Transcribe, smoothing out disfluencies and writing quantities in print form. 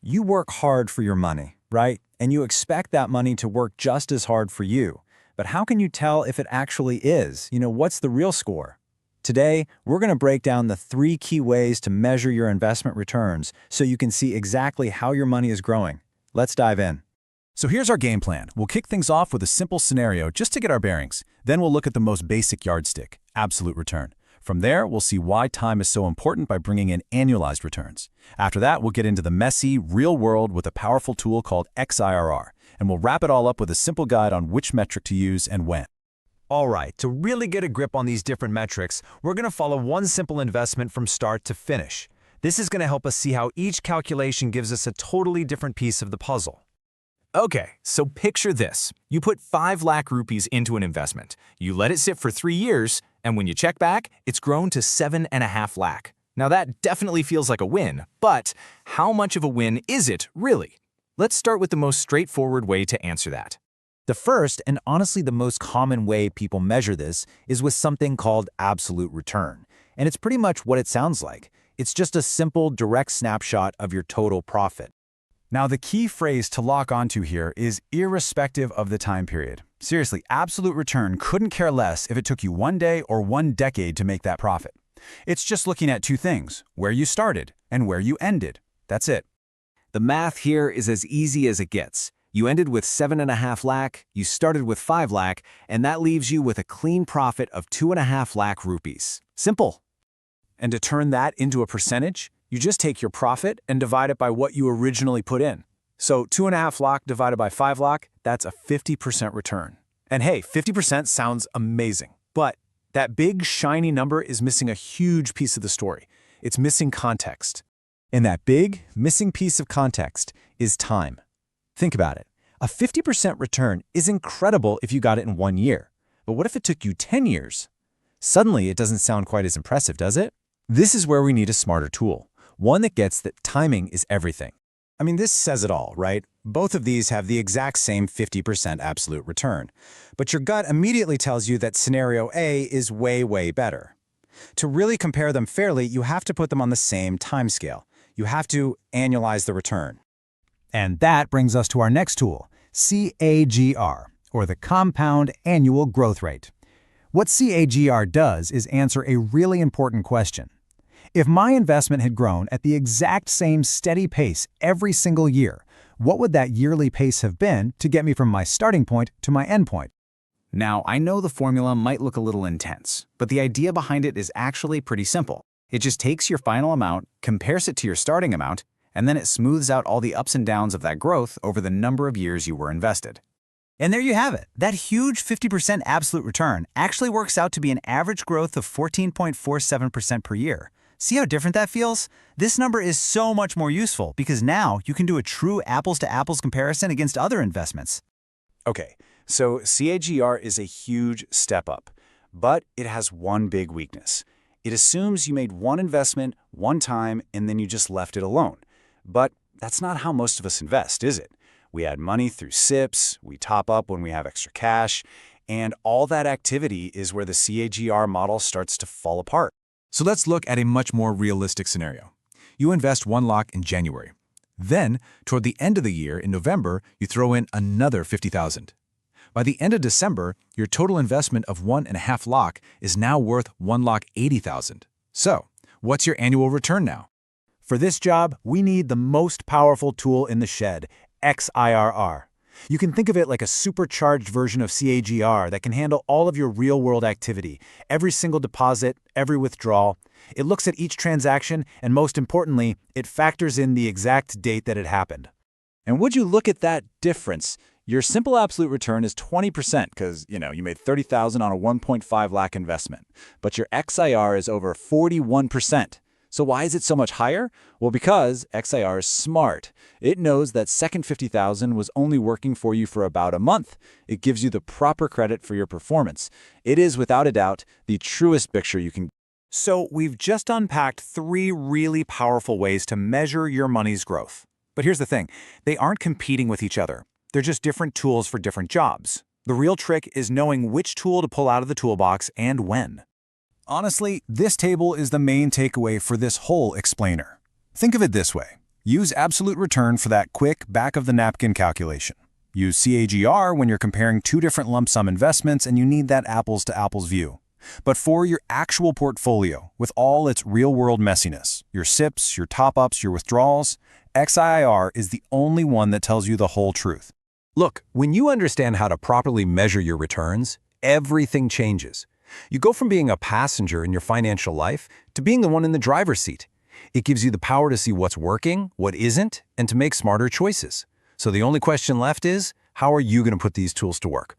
You work hard for your money, right? And you expect that money to work just as hard for you. But how can you tell if it actually is? What's the real score? Today, we're going to break down the 3 key ways to measure your investment returns so you can see exactly how your money is growing. Let's dive in. So here's our game plan. We'll kick things off with a simple scenario just to get our bearings. Then we'll look at the most basic yardstick, absolute return. From there, we'll see why time is so important by bringing in annualized returns. After that, we'll get into the messy, real world with a powerful tool called XIRR, and we'll wrap it all up with a simple guide on which metric to use and when. All right, to really get a grip on these different metrics, we're going to follow one simple investment from start to finish. This is going to help us see how each calculation gives us a totally different piece of the puzzle. Okay, so picture this. You put 5 lakh rupees into an investment. You let it sit for 3 years, and when you check back, it's grown to 7.5 lakh. Now that definitely feels like a win, but how much of a win is it, really? Let's start with the most straightforward way to answer that. The first, and honestly the most common way people measure this, is with something called absolute return. And it's pretty much what it sounds like. It's just a simple, direct snapshot of your total profit. Now, the key phrase to lock onto here is irrespective of the time period. Seriously, absolute return couldn't care less if it took you 1 day or 1 decade to make that profit. It's just looking at 2 things, where you started and where you ended. That's it. The math here is as easy as it gets. You ended with 7.5 lakh, you started with 5 lakh, and that leaves you with a clean profit of 2.5 lakh rupees. Simple. And to turn that into a percentage, you just take your profit and divide it by what you originally put in. So 2.5 lakh divided by 5 lakh, that's a 50% return. And hey, 50% sounds amazing, but that big shiny number is missing a huge piece of the story. It's missing context. And that big, missing piece of context is time. Think about it. A 50% return is incredible if you got it in 1 year. But what if it took you 10 years? Suddenly, it doesn't sound quite as impressive, does it? This is where we need a smarter tool. One that gets that timing is everything. I mean, this says it all, right? Both of these have the exact same 50% absolute return. But your gut immediately tells you that scenario A is way, way better. To really compare them fairly, you have to put them on the same timescale. You have to annualize the return. And that brings us to our next tool, CAGR, or the Compound Annual Growth Rate. What CAGR does is answer a really important question. If my investment had grown at the exact same steady pace every single year, what would that yearly pace have been to get me from my starting point to my end point? Now, I know the formula might look a little intense, but the idea behind it is actually pretty simple. It just takes your final amount, compares it to your starting amount, and then it smooths out all the ups and downs of that growth over the number of years you were invested. And there you have it. That huge 50% absolute return actually works out to be an average growth of 14.47% per year. See how different that feels? This number is so much more useful because now you can do a true apples-to-apples comparison against other investments. Okay, so CAGR is a huge step up, but it has one big weakness. It assumes you made one investment one time and then you just left it alone. But that's not how most of us invest, is it? We add money through SIPs, we top up when we have extra cash, and all that activity is where the CAGR model starts to fall apart. So let's look at a much more realistic scenario. You invest 1 lakh in January. Then, toward the end of the year, in November, you throw in another 50,000. By the end of December, your total investment of 1.5 lakh is now worth 1,80,000. So, what's your annual return now? For this job, we need the most powerful tool in the shed, XIRR. You can think of it like a supercharged version of CAGR that can handle all of your real-world activity, every single deposit, every withdrawal. It looks at each transaction, and most importantly, it factors in the exact date that it happened. And would you look at that difference? Your simple absolute return is 20% because, you made 30,000 on a 1.5 lakh investment. But your XIR is over 41%. So why is it so much higher? Well, because XIR is smart. It knows that second 50,000 was only working for you for about a month. It gives you the proper credit for your performance. It is, without a doubt, the truest picture you can. So we've just unpacked 3 really powerful ways to measure your money's growth. But here's the thing, they aren't competing with each other. They're just different tools for different jobs. The real trick is knowing which tool to pull out of the toolbox and when. Honestly, this table is the main takeaway for this whole explainer. Think of it this way. Use absolute return for that quick back-of-the-napkin calculation. Use CAGR when you're comparing two different lump sum investments and you need that apples-to-apples view. But for your actual portfolio, with all its real-world messiness, your SIPs, your top-ups, your withdrawals, XIRR is the only one that tells you the whole truth. Look, when you understand how to properly measure your returns, everything changes. You go from being a passenger in your financial life to being the one in the driver's seat. It gives you the power to see what's working, what isn't, and to make smarter choices. So the only question left is, how are you going to put these tools to work?